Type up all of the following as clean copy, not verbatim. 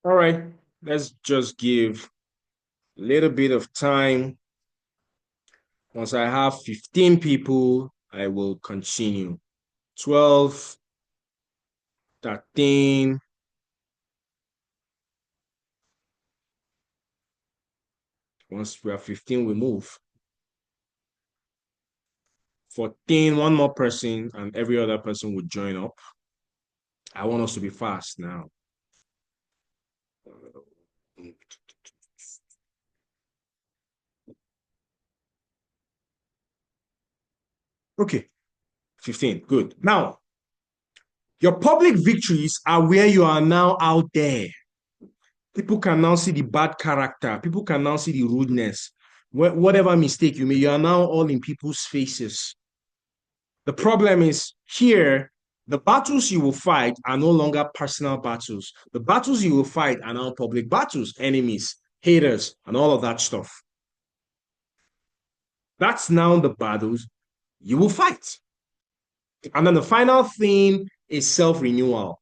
All right, let's just give a little bit of time. Once I have 15 people, I will continue. 12, 13. Once we have 15, we move. 14, one more person, and every other person would join up. I want us to be fast now. Okay, 15. Good. Now, your public victories are where you are now out there. People can now see the bad character. People can now see the rudeness. Whatever mistake you made, you are now all in people's faces. The problem is here, the battles you will fight are no longer personal battles. The battles you will fight are now public battles, enemies, haters, and all of that stuff. That's now the battles you will fight. And then the final thing is self-renewal.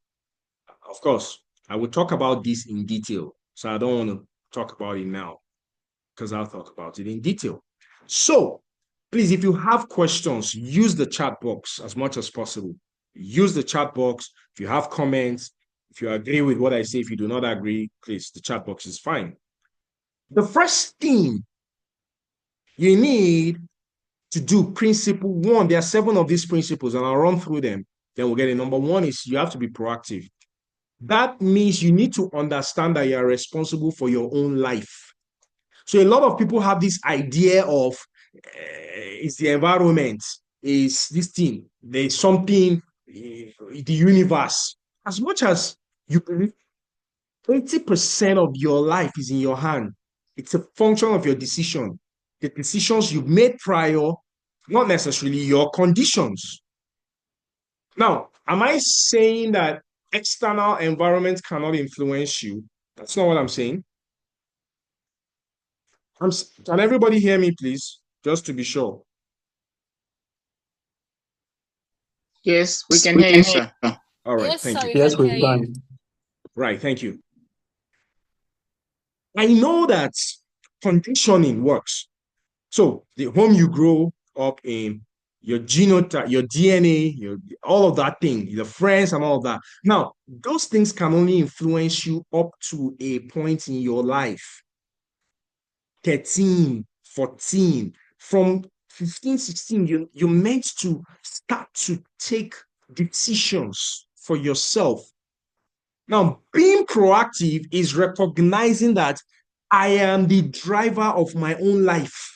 Of course, I will talk about this in detail. So I don't want to talk about it now because I'll talk about it in detail. So please, if you have questions, use the chat box as much as possible. Use the chat box. If you have comments, if you agree with what I say, if you do not agree, please, the chat box is fine. The first thing you need to do, principle one, there are 7 of these principles, and I'll run through them. Then we'll get it. Number one is you have to be proactive. That means you need to understand that you are responsible for your own life. So a lot of people have this idea of it's the environment, is this thing, there's something, the universe. As much as you believe 80% of your life is in your hand, it's a function of your decision. The decisions you've made prior, not necessarily your conditions. Now, am I saying that external environment cannot influence you? That's not what I'm saying. Can everybody hear me, please? Just to be sure. Yes, we can We hear can you, hear sir. you. All right, Yes, thank sir, you. we Yes, can we hear you. can. Right, thank you. I know that conditioning works. So the home you grow up in, your genotype, your DNA, all of that thing, the friends and all of that. Now, those things can only influence you up to a point in your life. 13, 14, from 15, 16, you're meant to start to take decisions for yourself. Now, being proactive is recognizing that I am the driver of my own life.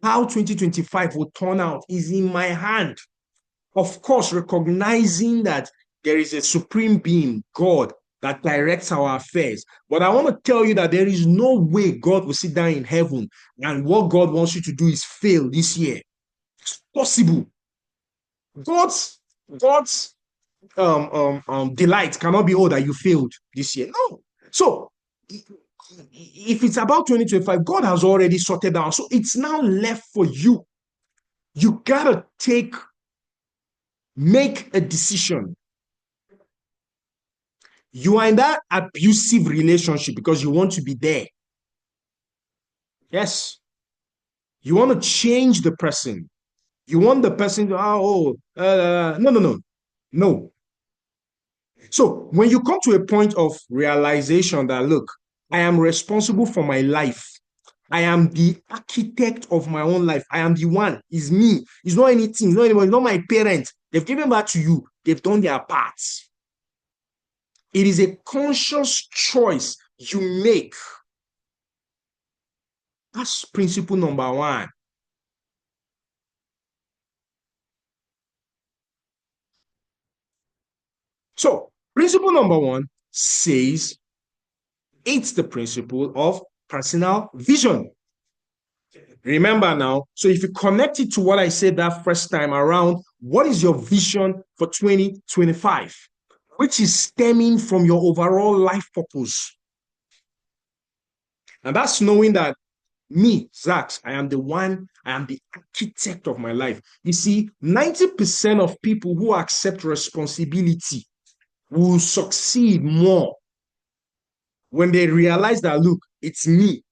How 2025 will turn out is in my hand. Of course, recognizing that there is a supreme being, God, that directs our affairs. But I want to tell you that there is no way God will sit down in heaven and what God wants you to do is fail this year. It's possible. God's delight cannot be, oh, that you failed this year. No. So if it's about 2025, God has already sorted out. So it's now left for you. You gotta make a decision. You are in that abusive relationship because you want to be there. Yes. You want to change the person. You want the person to, no, no, no, no. So when you come to a point of realization that, look, I am responsible for my life. I am the architect of my own life. I am the one. It's me. It's not anything. It's not anybody. It's not my parents. They've given back to you. They've done their parts. It is a conscious choice you make. That's principle number one. So, principle number one says it's the principle of personal vision. Remember now, so if you connect it to what I said that first time around, what is your vision for 2025? Which is stemming from your overall life purpose. And that's knowing that me, Zax, I am the architect of my life. You see, 90% of people who accept responsibility will succeed more when they realize that, look, it's me.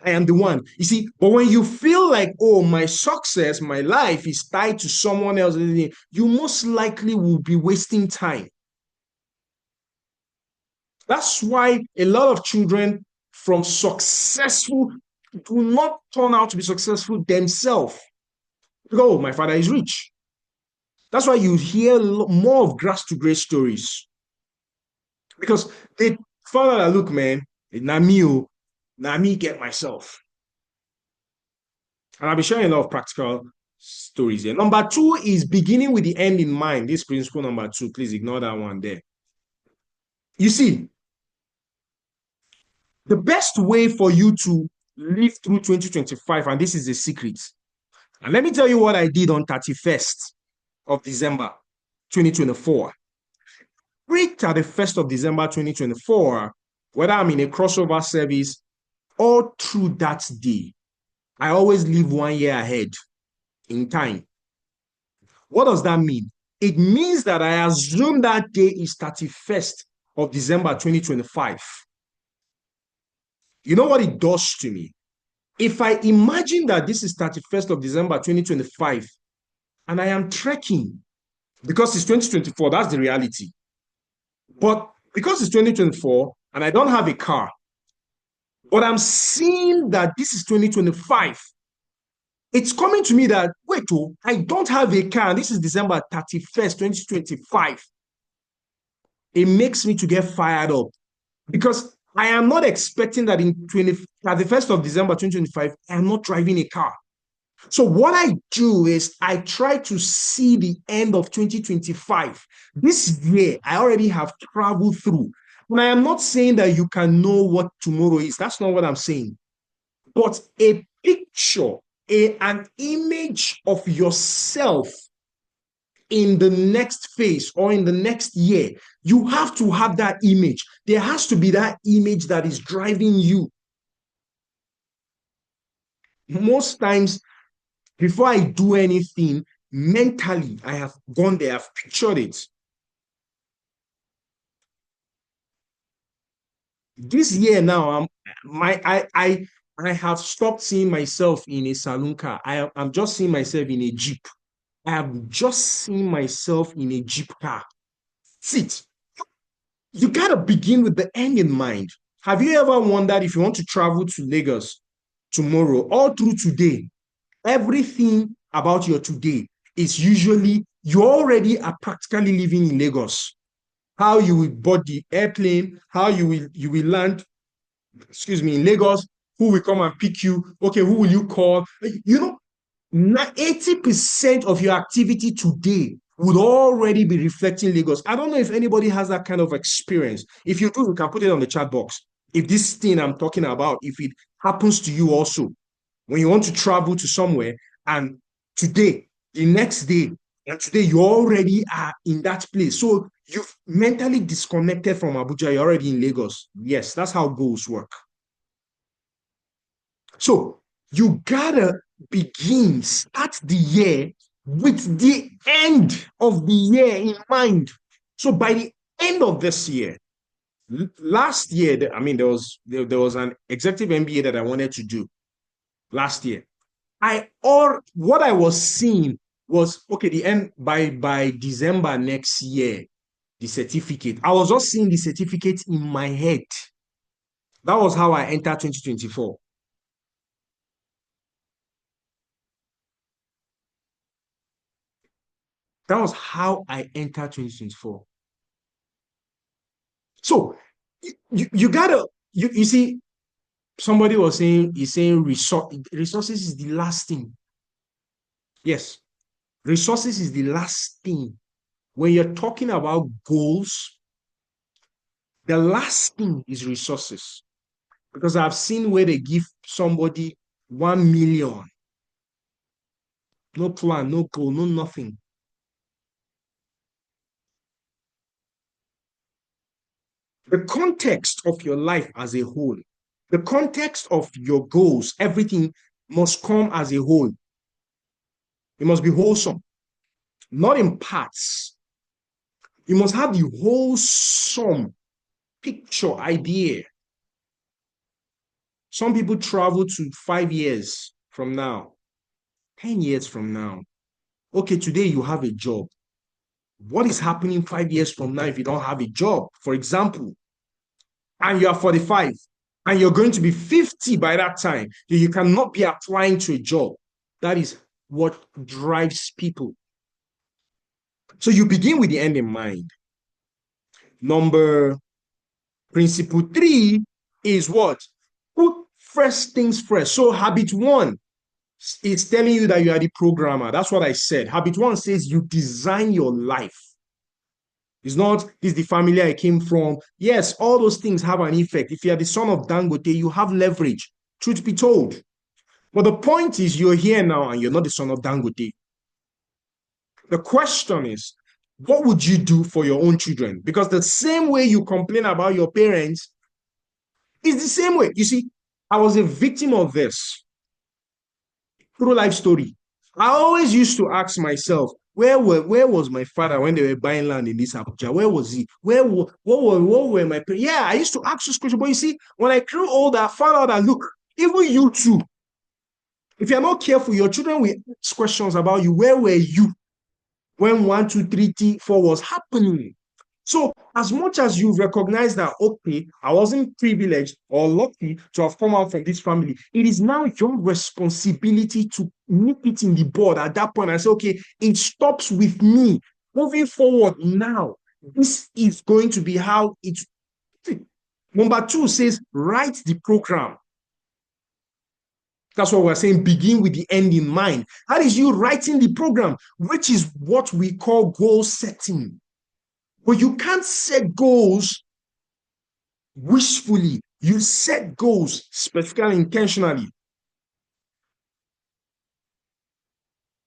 I am the one. You see, but when you feel like, oh, my success, my life is tied to someone else, you most likely will be wasting time. That's why a lot of children from successful do not turn out to be successful themselves. Oh, my father is rich. That's why you hear more of grass to grace stories because they found out that, look, man, na me get myself. And I'll be sharing a lot of practical stories here. Number two is beginning with the end in mind. This principle number two, please ignore that one there. You see, the best way for you to live through 2025, and this is the secret. And let me tell you what I did on 31st of December 2024. Right at the 1st of December 2024, whether I'm in a crossover service or through that day, I always live 1 year ahead in time. What does that mean? It means that I assume that day is 31st of December 2025. You know what it does to me? If I imagine that this is 31st of December 2025 and I am trekking because it's 2024, that's the reality. But because it's 2024 and I don't have a car, but I'm seeing that this is 2025, it's coming to me that, wait, oh, I don't have a car, and this is December 31st, 2025. It makes me to get fired up because I am not expecting that in 31st of December 2025, I am not driving a car. So what I do is I try to see the end of 2025. This year, I already have traveled through. And I am not saying that you can know what tomorrow is. That's not what I'm saying. But a picture, an image of yourself in the next phase or in the next year, you have to have that image. There has to be that image that is driving you. Most times, before I do anything, mentally, I have gone there, I've pictured it. This year now, I have stopped seeing myself in a saloon car. I'm just seeing myself in a Jeep. I have just seen myself in a Jeep car. Sit. You gotta begin with the end in mind. Have you ever wondered if you want to travel to Lagos tomorrow or through today? Everything about your today is usually you already are practically living in Lagos. How you will board the airplane, how you will land, excuse me, in Lagos, who will come and pick you, okay, who will you call? You know, 80% of your activity today would already be reflecting Lagos. I don't know if anybody has that kind of experience. If you do, you can put it on the chat box. If this thing I'm talking about, if it happens to you also, when you want to travel to somewhere and today, the next day, and today you already are in that place. So you've mentally disconnected from Abuja, you're already in Lagos. Yes, that's how goals work. So you gotta start the year with the end of the year in mind. So by the end of this year, last year, I mean, there was an executive MBA that I wanted to do last year. What I was seeing was okay, the end by December next year, the certificate. I was just seeing the certificate in my head. That was how I entered 2024. That was how I entered 2024. So you gotta you see, somebody was saying he's saying resources is the last thing. Yes, resources is the last thing. When you're talking about goals, the last thing is resources. Because I've seen where they give somebody 1 million, no plan, no goal, no nothing. The context of your life as a whole, the context of your goals, everything must come as a whole. It must be wholesome, not in parts. You must have the whole sum picture idea. Some people travel to 5 years from now, 10 years from now. Okay, today you have a job. What is happening 5 years from now if you don't have a job? For example, and you are 45 and you're going to be 50 by that time, you cannot be applying to a job. That is what drives people. So you begin with the end in mind. Principle 3 is what? Put first things first. So habit 1 is telling you that you are the programmer. That's what I said. Habit 1 says you design your life. It's not, this is the family I came from. Yes, all those things have an effect. If you are the son of Dangote, you have leverage, truth be told. But the point is, you're here now and you're not the son of Dangote. The question is, what would you do for your own children? Because the same way you complain about your parents is the same way. You see, I was a victim of this. True life story. I always used to ask myself, where was my father when they were buying land in this Abuja? Where was he? What were my parents? Yeah, I used to ask this question. But you see, when I grew older, I found out that, look, even you too, if you're not careful, your children will ask questions about you. Where were you when 1, 2, 3, 4 was happening? So as much as you recognize that, okay, I wasn't privileged or lucky to have come out from this family, it is now your responsibility to nip it in the bud at that point and say, okay, it stops with me. Moving forward now, this is going to be how it. Number 2 says, write the program. That's what we're saying. Begin with the end in mind. That is you writing the program, which is what we call goal setting. But you can't set goals wishfully. You set goals specifically, intentionally.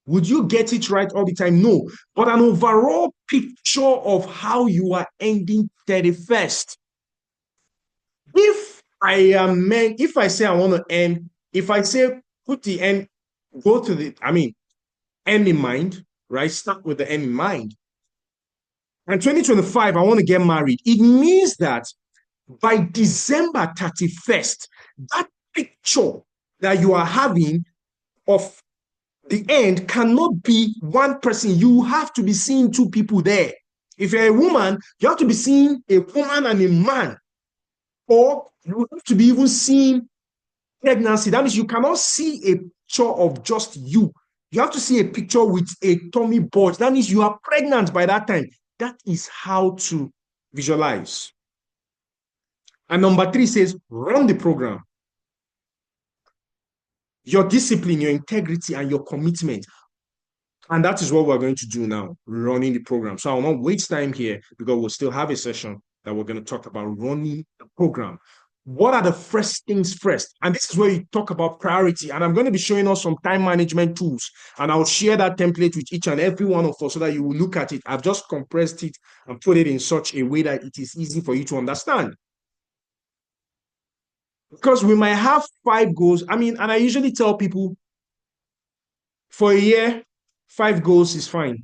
Would you get it right all the time? No. But an overall picture of how you are ending 31st. If I say I want to end, if I say put the end, go to the, end in mind, right? Start with the end in mind. And 2025, I want to get married. It means that by December 31st, that picture that you are having of the end cannot be one person. You have to be seeing 2 people there. If you're a woman, you have to be seeing a woman and a man. Or you have to be even seeing pregnancy. That means you cannot see a picture of just you. You have to see a picture with a tummy bulge. That means you are pregnant by that time. That is how to visualize. And number 3 says, run the program. Your discipline, your integrity, and your commitment. And that is what we're going to do now, running the program. So I will not waste time here because we'll still have a session that we're going to talk about running the program. What are the first things first? And this is where you talk about priority. And I'm going to be showing us some time management tools. And I'll share that template with each and every one of us so that you will look at it. I've just compressed it and put it in such a way that it is easy for you to understand. Because we might have 5 goals. And I usually tell people for a year, 5 goals is fine.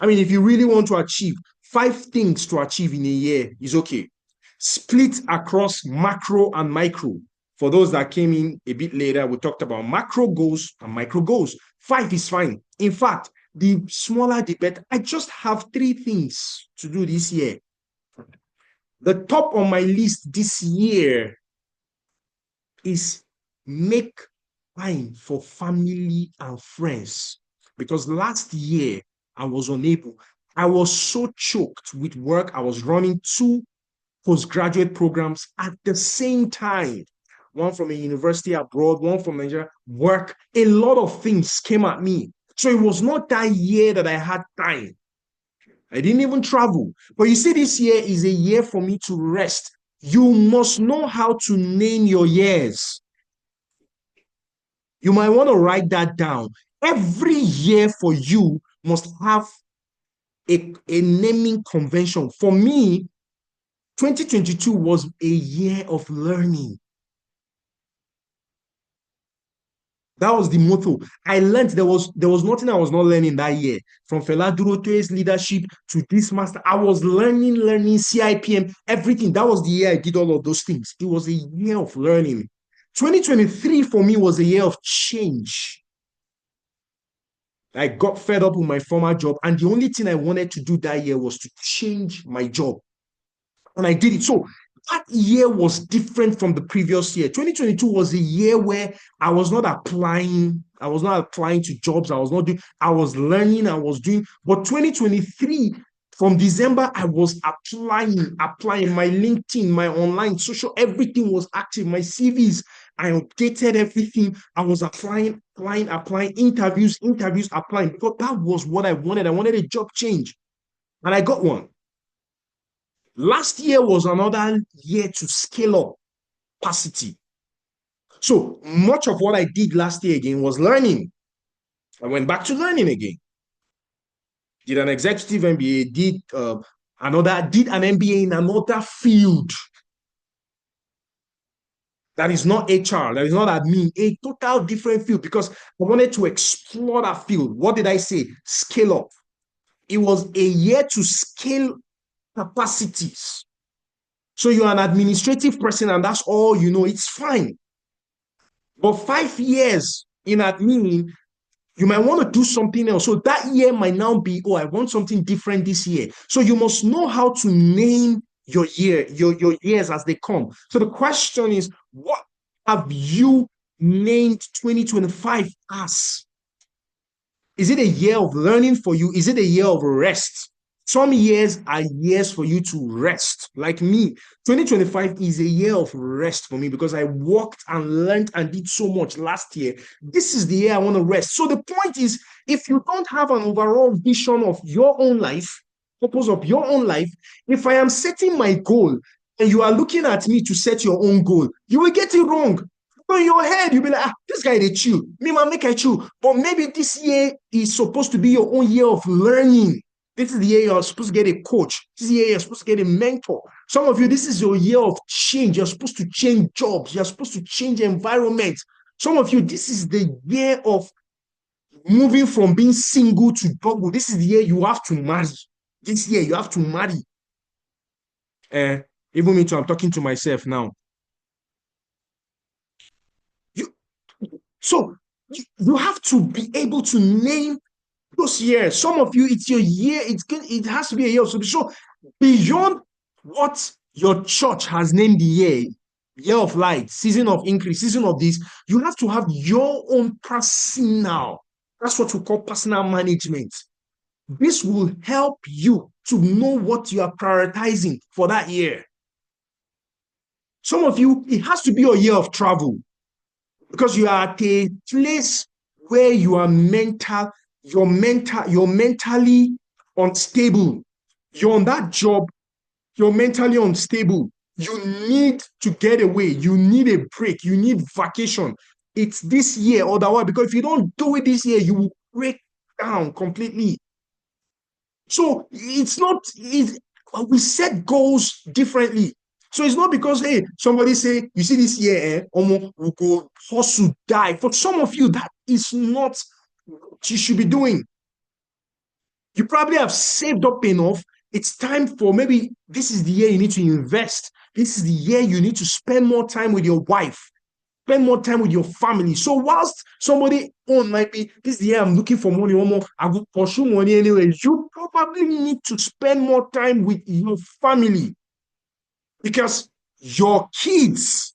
If you really want to achieve 5 things to achieve in a year is okay. Split across macro and micro. For those that came in a bit later, we talked about macro goals and micro goals. 5 is fine. In fact, the smaller the better. I just have 3 things to do this year. The top on my list this year is make time for family and friends. Because last year, I was unable. I was so choked with work. I was running 2 postgraduate programs at the same time. One from a university abroad, one from Nigeria. Work. A lot of things came at me. So it was not that year that I had time. I didn't even travel. But you see, this year is a year for me to rest. You must know how to name your years. You might want to write that down. Every year for you must have a naming convention. For me, 2022 was a year of learning. That was the motto. I learned there was nothing I was not learning that year. From Fela Duroto's leadership to this master, I was learning CIPM, everything. That was the year I did all of those things. It was a year of learning. 2023 for me was a year of change. I got fed up with my former job, and the only thing I wanted to do that year was to change my job. And I did it. So that year was different from the previous year. 2022 was a year where I was not applying. I was not applying to jobs. I was not doing, I was learning, I was doing. But 2023, from December, I was applying my LinkedIn, my online social, everything was active. My CVs, I updated everything. I was applying, interviews, applying, because that was what I wanted. I wanted a job change, and I got one. Last year was another year to scale up capacity. So much of what I did last year again was learning. I went back to learning again. Did an executive MBA, did an MBA in another field that is not HR, that is not admin, a total different field, because I wanted to explore that field. What did I say? Scale up. It was a year to scale capacities. So you're an administrative person and that's all you know, it's fine. But 5 years in admin, you might want to do something else. So that year might now be, oh, I want something different this year. So you must know how to name your your years as they come. So the question is, what have you named 2025 as? Is it a year of learning for you? Is it a year of rest? Some years are years for you to rest. Like me, 2025 is a year of rest for me because I worked and learned and did so much last year. This is the year I want to rest. So the point is, if you don't have an overall vision of your own life, purpose of your own life, if I am setting my goal and you are looking at me to set your own goal, you will get it wrong. So in your head, you'll be like, this guy, they chill. Me, man, make I chill. But maybe this year is supposed to be your own year of learning. This is the year you're supposed to get a coach. This is the year you're supposed to get a mentor. Some of you, this is your year of change. You're supposed to change jobs. You're supposed to change environment. Some of you, this is the year of moving from being single to double. This is the year you have to marry. This year you have to marry. Even me too, I'm talking to myself now. You, so you have to be able to name those years. Some of you, it's your year. It has to be a year. So beyond what your church has named the year of light, season of increase, season of this, you have to have your own personal. That's what we call personal management. This will help you to know what you are prioritizing for that year. Some of you, it has to be a year of travel because you are at a place where you are you're mentally unstable. You're on that job, you're mentally unstable. You need to get away. You need a break. You need vacation. It's this year, otherwise, because if you don't do it this year, you will break down completely. So we set goals differently. So it's not because, hey, somebody say, you see this year, we go hustle, die. For some of you, that is not what you should be doing. You probably have saved up enough. It's time for, maybe this is the year you need to invest. This is the year you need to spend more time with your wife, spend more time with your family. So whilst somebody might be, this year I'm looking for money, I will pursue money anyway. You probably need to spend more time with your family because your kids,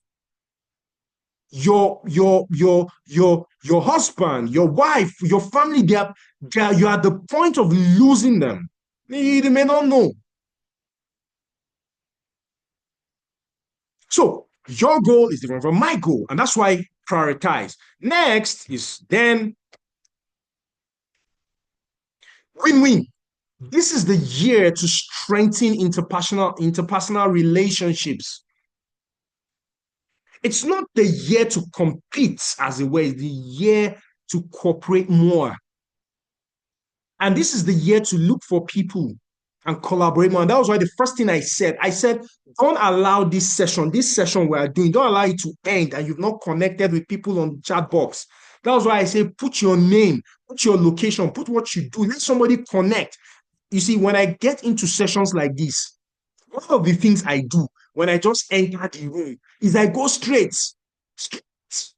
your husband, your wife, your family, you are at the point of losing them. You may not know. So your goal is different from my goal, and that's why prioritize. Next is then win-win. This is the year to strengthen interpersonal relationships. It's not the year to compete as it were, it's the year to cooperate more. And this is the year to look for people and collaborate more. And that was why the first thing I said, don't allow this session we are doing, don't allow it to end and you've not connected with people on the chat box. That's why I say put your name, put your location, put what you do. Let somebody connect. You see, when I get into sessions like this, one of the things I do when I just enter the room is I go straight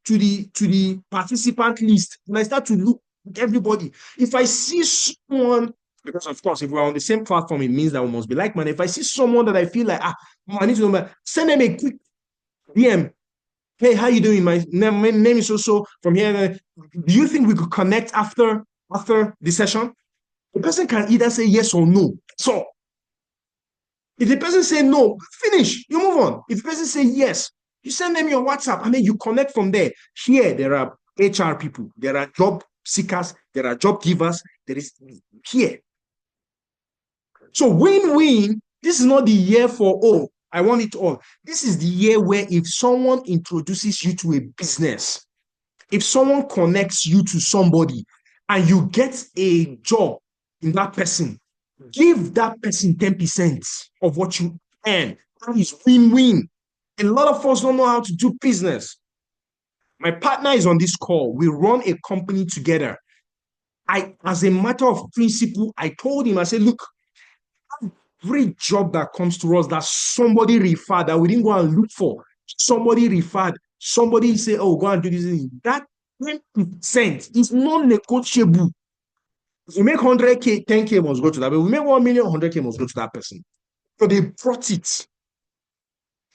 to the participant list, and I start to look at everybody. If I see someone, because of course, if we're on the same platform, it means that we must be like man. If I see someone that I feel like I need to know, send them a quick DM. Hey, how you doing? My name is so from here. Do you think we could connect after the session? The person can either say yes or no. So if the person say no, finish, you move on. If the person say yes, you send them your WhatsApp and then you connect from there. Here, there are HR people, there are job seekers, there are job givers. There is here. So win-win. This is not the year for, oh, I want it all. This is the year where if someone introduces you to a business, if someone connects you to somebody and you get a job in that person, give that person 10% of what you earn. That is win-win. A lot of us don't know how to do business. My partner is on this call. We run a company together. As a matter of principle, I told him, I said, look, every job that comes to us that somebody referred, that we didn't go and look for, somebody referred, somebody say, oh, go and do this. That 10% is non-negotiable. If you make 100K, 10K must go to that. But if we make 1 million, 100K must go to that person. So they brought it.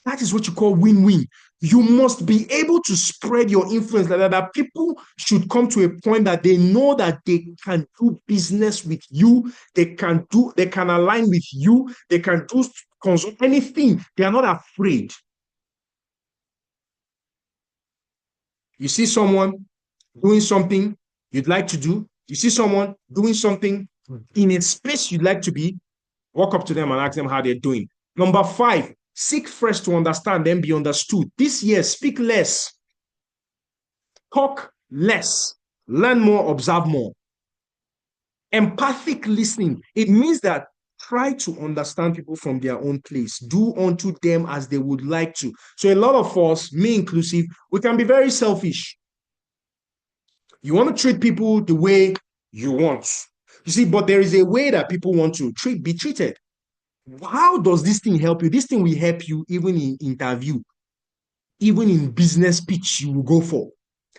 That is what you call win-win. You must be able to spread your influence that people should come to a point that they know that they can do business with you. They can align with you. They can do consult anything. They are not afraid. You see someone doing something you'd like to do. You see someone doing something in a space you'd like to be. Walk up to them and ask them how they're doing. Number 5, seek first to understand, then be understood. This year, speak less, talk less, learn more, observe more. Empathic listening. It means that try to understand people from their own place. Do unto them as they would like to. So a lot of us, me inclusive, we can be very selfish. You want to treat people the way you want. You see, but there is a way that people want to be treated. How does this thing help you? This thing will help you even in interview, even in business pitch you will go for.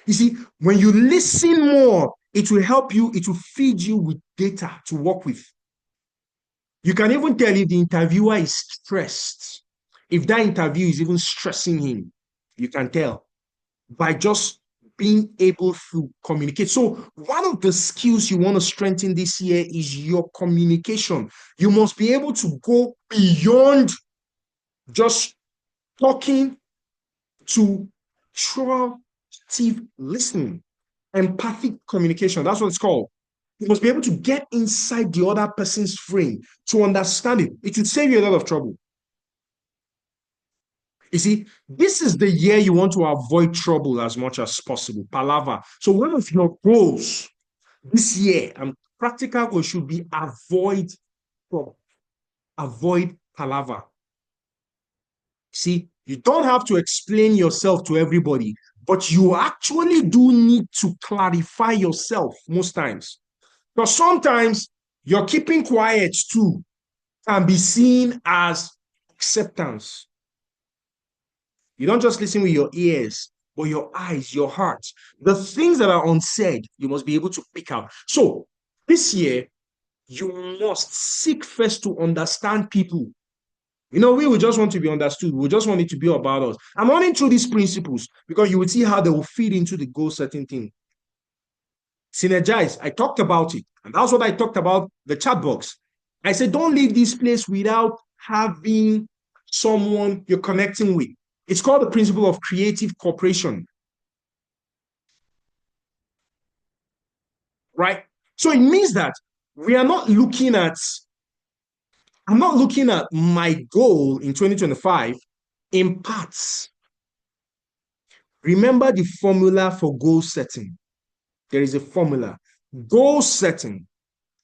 You see, when you listen more, it will help you, it will feed you with data to work with. You can even tell if the interviewer is stressed. If that interview is even stressing him, you can tell by just being able to communicate. So one of the skills you want to strengthen this year is your communication. You must be able to go beyond just talking to active listening, empathic communication. That's what it's called. You must be able to get inside the other person's frame to understand it. It would save you a lot of trouble. You see, this is the year you want to avoid trouble as much as possible. Palaver. So one of your goals this year, and practical goal, should be avoid trouble. Avoid palaver. See, you don't have to explain yourself to everybody, but you actually do need to clarify yourself most times. Because sometimes you're keeping quiet too can be seen as acceptance. You don't just listen with your ears, but your eyes, your heart. The things that are unsaid, you must be able to pick out. So this year, you must seek first to understand people. You know, we will just want to be understood. We just want it to be about us. I'm running through these principles because you will see how they will feed into the goal setting thing. Synergize. I talked about it. And that's what I talked about the chat box. I said, don't leave this place without having someone you're connecting with. It's called the principle of creative cooperation. Right? So it means that we are not looking at, I'm not looking at my goal in 2025 in parts. Remember the formula for goal setting. There is a formula. Goal setting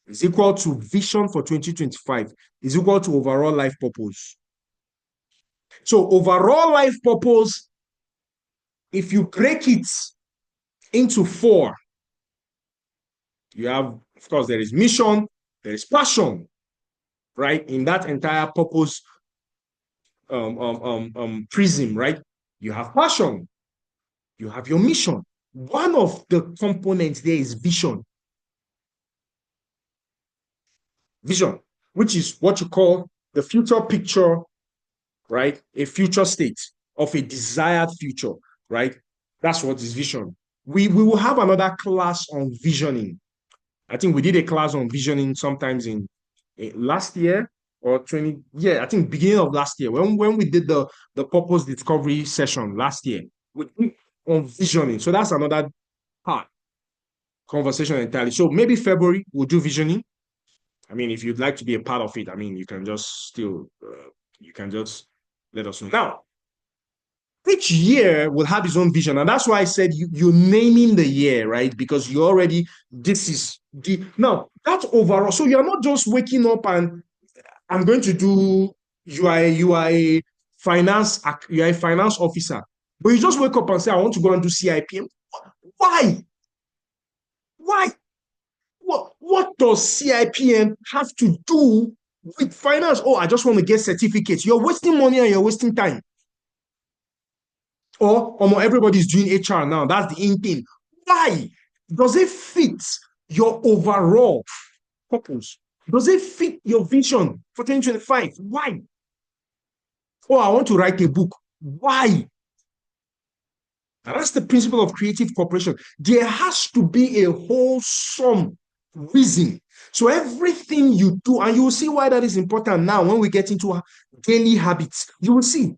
is equal to vision for 2025, is equal to overall life purpose. So overall life purpose, if you break it into four. You have, of course, there is mission, there is passion, right? In that entire purpose prism, right? You have passion, you have your mission. One of the components there is vision. Vision, which is what you call the future picture, right? A future state of a desired future, right? That's what is vision. We will have another class on visioning. I think we did a class on visioning sometimes in last year or 20, yeah, I think beginning of last year when we did the purpose discovery session last year we did on visioning. So that's another part conversation entirely. So maybe February we'll do visioning. I mean, if you'd like to be a part of it, I mean, you can just still, you can just let us know. Now, each year will have its own vision. And that's why I said you're naming the year, right? Because you already, this is the, now, that's overall. So you're not just waking up and I'm going to do, you're a finance officer, but you just wake up and say, I want to go and do CIPM. Why? Why? What does CIPM have to do with finance? Oh, I just want to get certificates. You're wasting money and you're wasting time. Or everybody's doing HR now. That's the in thing. Why? Does it fit your overall purpose? Does it fit your vision for 2025? Why? Oh, I want to write a book. Why? And that's the principle of creative cooperation. There has to be a wholesome reason. So everything you do, and you will see why that is important now when we get into daily habits, you will see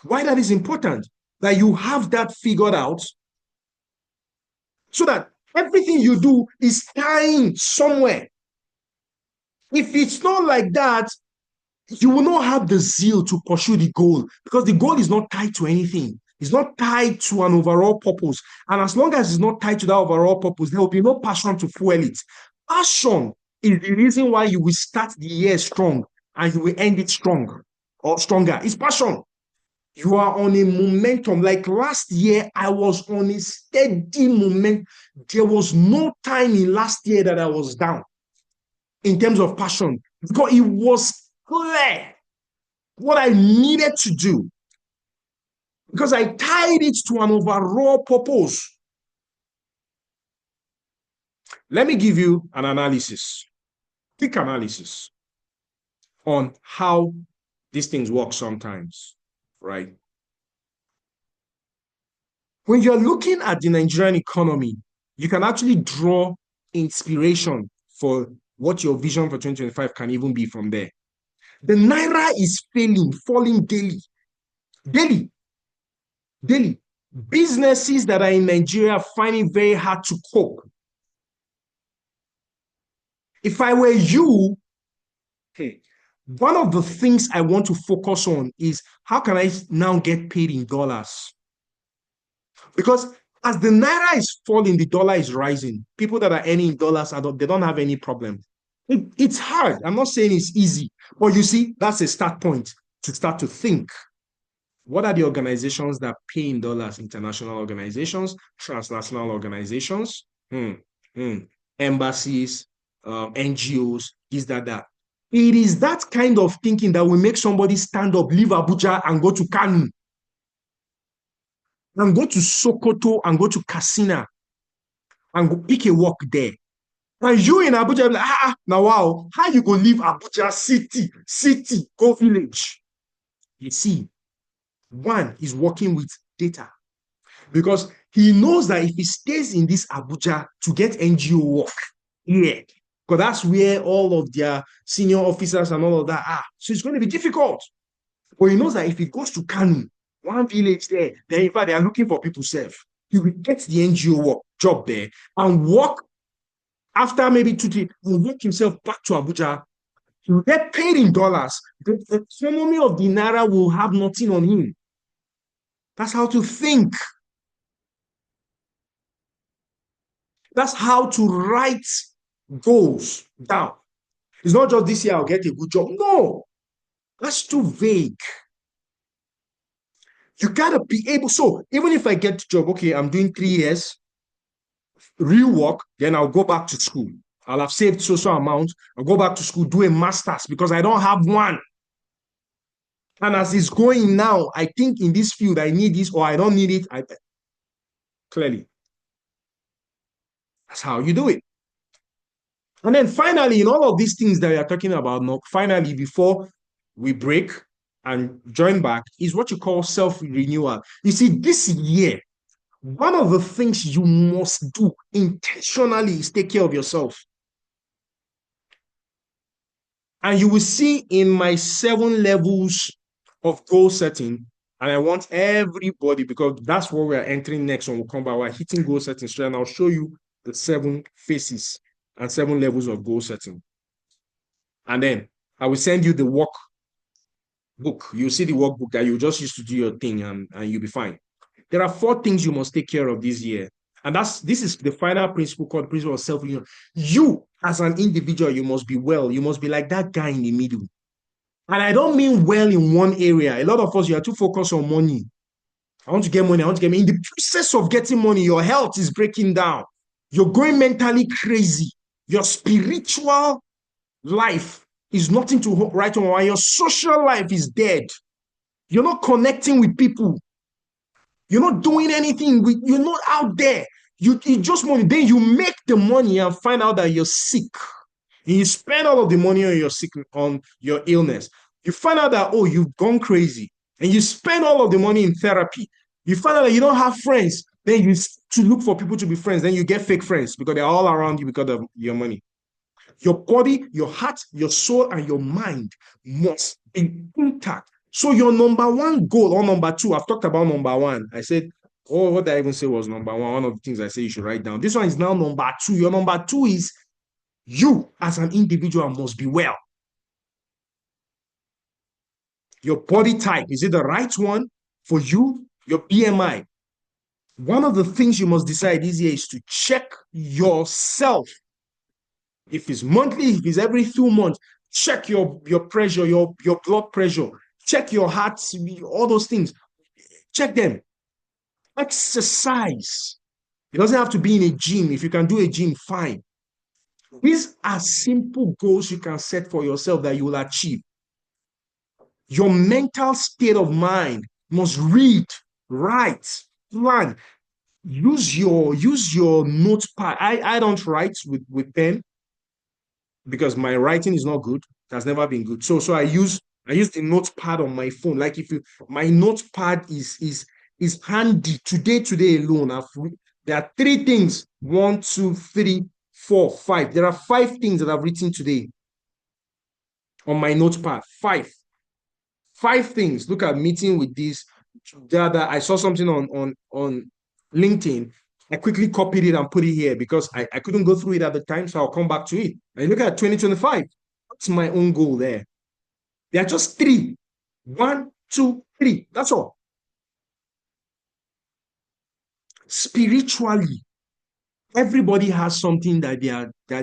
why that is important, that you have that figured out so that everything you do is tying somewhere. If it's not like that, you will not have the zeal to pursue the goal because the goal is not tied to anything. It's not tied to an overall purpose. And as long as it's not tied to that overall purpose, there will be no passion to fuel it. Passion is the reason why you will start the year strong and you will end it strong or stronger. It's passion. You are on a momentum. Like last year, I was on a steady moment. There was no time in last year that I was down in terms of passion because it was clear what I needed to do because I tied it to an overall purpose. Let me give you an analysis, quick analysis on how these things work sometimes, right? When you're looking at the Nigerian economy, you can actually draw inspiration for what your vision for 2025 can even be from there. The Naira is falling daily, daily, daily. Businesses that are in Nigeria find it very hard to cope. If I were you, one of the things I want to focus on is how can I now get paid in dollars? Because as the Naira is falling, the dollar is rising. People that are earning dollars, they don't have any problem. It's hard. I'm not saying it's easy, but you see, that's a start point to start to think. What are the organizations that pay in dollars? International organizations, transnational organizations, embassies, NGOs, is that. It is that kind of thinking that will make somebody stand up, leave Abuja and go to Kanu, and go to Sokoto and go to Katsina and go pick a work there. And you in Abuja, like, now wow, how you go leave Abuja city, go village? You see, one is working with data because he knows that if he stays in this Abuja to get NGO work, yeah, because that's where all of their senior officers and all of that are. So it's going to be difficult. But he knows that if he goes to Kanu, one village there, then in fact they are looking for people safe. He will get the NGO work job there and work after maybe 2 days, he will work himself back to Abuja. He will get paid in dollars. The economy of the Naira will have nothing on him. That's how to think. That's how to write goals down. It's not just this year I'll get a good job. No, that's too vague. You gotta be able. So even if I get the job, okay, I'm doing 3 years real work, then I'll go back to school. I'll have saved social amount. I'll go back to school, do a master's because I don't have one. And as it's going now, I think in this field I need this or I don't need it. Clearly, that's how you do it. And then finally, in all of these things that we are talking about, no, finally, before we break and join back, is what you call self-renewal. You see, this year, one of the things you must do intentionally is take care of yourself. And you will see in my 7 levels of goal setting, and I want everybody, because that's what we're entering next when we come back. We're hitting goal setting straight, and I'll show you the 7 phases and 7 levels of goal setting. And then I will send you the workbook. You'll see the workbook that you just used to do your thing and you'll be fine. There are 4 things you must take care of this year. And this is the final principle called the principle of self-renewal. You, as an individual, you must be well. You must be like that guy in the middle. And I don't mean well in one area. A lot of us, you are too focused on money. I want to get money. I want to get money. In the process of getting money, your health is breaking down. You're going mentally crazy. Your spiritual life is nothing to write on, while your social life is dead. You're not connecting with people. You're not doing anything. You're not out there. You just money. Then you make the money and find out that you're sick. And you spend all of the money on your sick, on your illness. You find out that, oh, you've gone crazy. And you spend all of the money in therapy. You find out that you don't have friends. Then you to look for people to be friends. Then you get fake friends because they're all around you because of your money. Your body, your heart, your soul, and your mind must be intact. So your number one goal or number two, I've talked about number one. I said, oh, what did I even say was number one? One of the things I say you should write down. This one is now number two. Your number two is you as an individual must be well. Your body type, is it the right one for you? Your BMI. One of the things you must decide this year is to check yourself. If it's monthly, if it's every 2 months, check your pressure, your blood pressure, check your heart, all those things. Check them. Exercise. It doesn't have to be in a gym. If you can do a gym, fine. These are simple goals you can set for yourself that you will achieve. Your mental state of mind must read, write, plan. Use your notepad. I don't write with pen because my writing is not good. It has never been good. So I use the notepad on my phone. Like if you my notepad is handy. Today alone, there are 3 things. 1, 2, 3, 4, 5. There are 5 things that I've written today on my notepad. 5 things. Look at meeting with this. I saw something on LinkedIn. I quickly copied it and put it here because I couldn't go through it at the time, so I'll come back to it. And look at 2025. That's my own goal there. There are just 3. 1, 2, 3. That's all. Spiritually, everybody has something that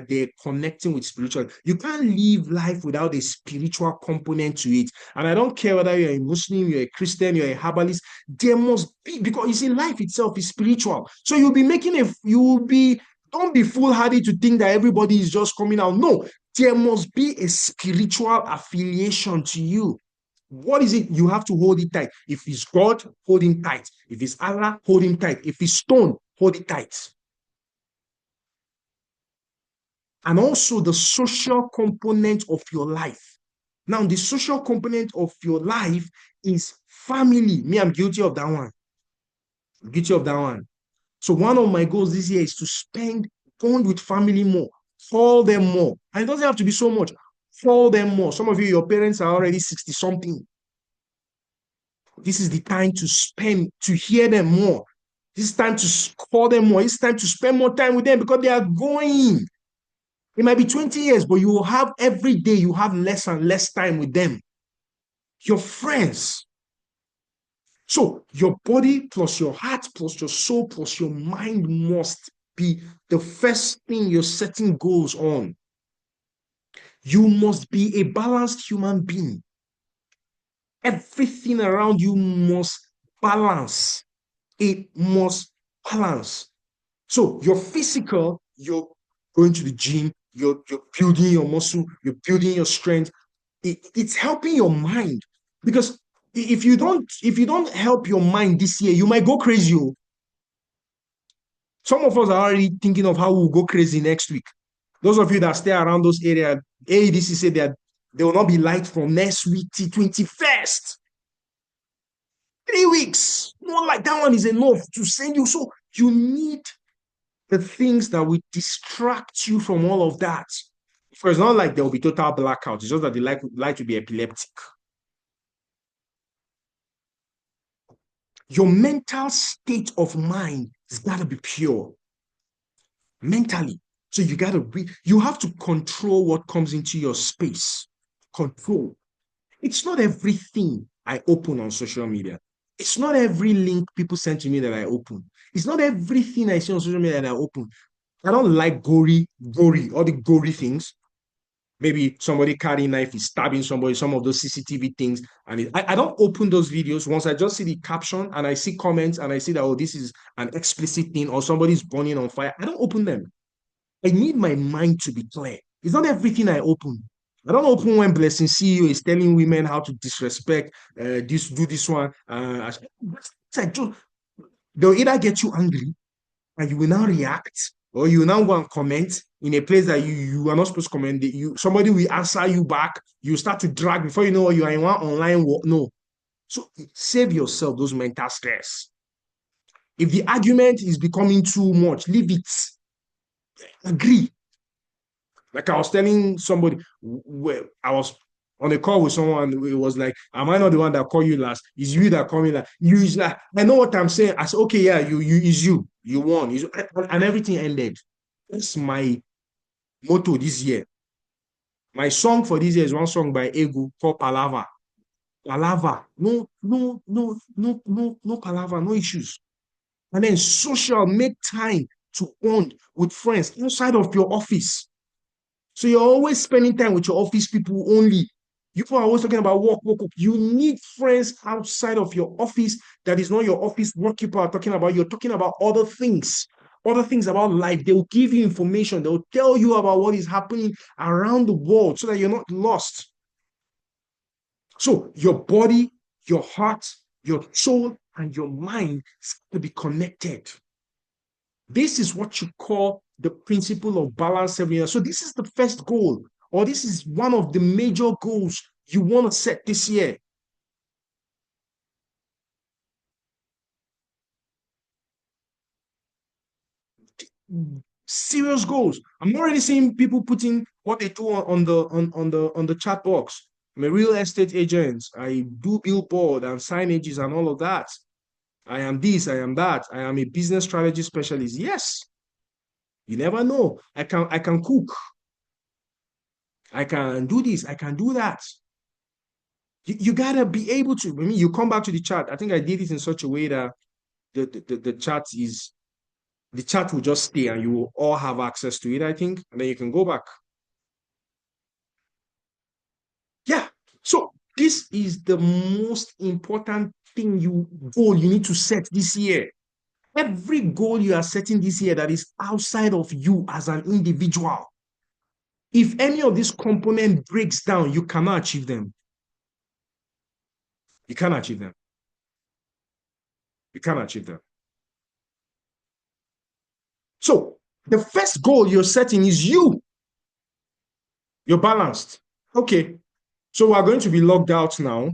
they're connecting with spiritually. You can't live life without a spiritual component to it. And I don't care whether you're a Muslim, you're a Christian, you're a herbalist. There must be, because you see, life itself is spiritual. So you'll be don't be foolhardy to think that everybody is just coming out. No, there must be a spiritual affiliation to you. What is it? You have to hold it tight. If it's God, hold him tight. If it's Allah, hold him tight. If it's stone, hold it tight. And also the social component of your life. Now, the social component of your life is family. Me, I'm guilty of that one. I'm guilty of that one. So one of my goals this year is to spend bond with family more, call them more. And it doesn't have to be so much. Call them more. Some of you, your parents are already 60 something. This is the time to hear them more. This is time to call them more. It's time to spend more time with them because they are going. It might be 20 years, but you will have every day, you have less and less time with them. Your friends. So your body plus your heart plus your soul plus your mind must be the first thing you're setting goals on. You must be a balanced human being. Everything around you must balance. It must balance. So your physical, you're going to the gym, you're building your muscle, you're building your strength. It's helping your mind because if you don't help your mind this year, you might go crazy. Oh. Some of us are already thinking of how we'll go crazy next week. Those of you that stay around those areas, AEDC said that there will not be light from next week till 21st. 3 weeks. Not like that one is enough to send you. So you need the things that will distract you from all of that. For it's not like there will be total blackout. It's just that they like to be epileptic. Your mental state of mind has got to be pure mentally. So you have to control what comes into your space. Control. It's not everything I open on social media. It's not every link people send to me that I open. It's not everything I see on social media that I open. I don't like all the gory things. Maybe somebody carrying knife is stabbing somebody, some of those CCTV things. And I don't open those videos once I just see the caption and I see comments and I see that, oh, this is an explicit thing or somebody's burning on fire. I don't open them. I need my mind to be clear. It's not everything I open. I don't open when Blessing CEO is telling women how to disrespect do this one. They'll either get you angry and you will now react, or you will now go and comment in a place that you are not supposed to comment. Somebody will answer you back. You start to drag before you know you are in one online war. No. So save yourself those mental stress. If the argument is becoming too much, leave it. Agree. Like I was telling somebody, where I was on a call with someone, it was like, am I not the one that called you last? It's you that called me last. You is like, I know what I'm saying. I said, okay, yeah, you is you. You won. And everything ended. That's my motto this year. My song for this year is one song by Egu called Palava. Palava. No, no, no, no, no, no palava, no issues. And then social, make time to bond with friends inside of your office. So you're always spending time with your office people only. You are always talking about work, work, work. You need friends outside of your office that is not your office work people are talking about. You're talking about other things about life. They will give you information. They will tell you about what is happening around the world so that you're not lost. So your body, your heart, your soul, and your mind to be connected. This is what you call the principle of balance every year. So this is the first goal, or this is one of the major goals you want to set this year. Serious goals. I'm already seeing people putting what they do on the chat box. I'm a real estate agent. I do billboard and signages and all of that. I am this, I am that. I am a business strategy specialist. Yes, you never know. I can cook. I can do this. I can do that. You gotta be able to. I mean, you come back to the chat. I think I did it in such a way that the chat will just stay and you will all have access to it, I think, and then you can go back. Yeah. So this is the most important goal you need to set this year. Every goal you are setting this year that is outside of you as an individual, if any of this component breaks down, you cannot achieve them. You cannot achieve them. You cannot achieve them. So the first goal you're setting is you. You're balanced. Okay. So we're going to be logged out now.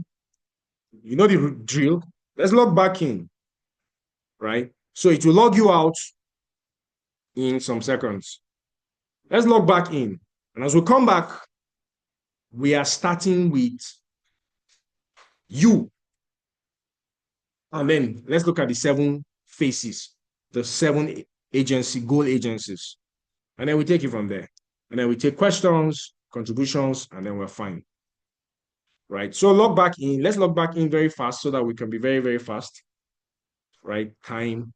You know the drill. Let's log back in, right? So it will log you out in some seconds. Let's log back in. And as we come back, we are starting with you. And then let's look at the 7 phases, the 7 goal agencies. And then we take it from there. And then we take questions, contributions, and then we're fine. Right? So log back in. Let's log back in very fast so that we can be very, very fast. Right? Time.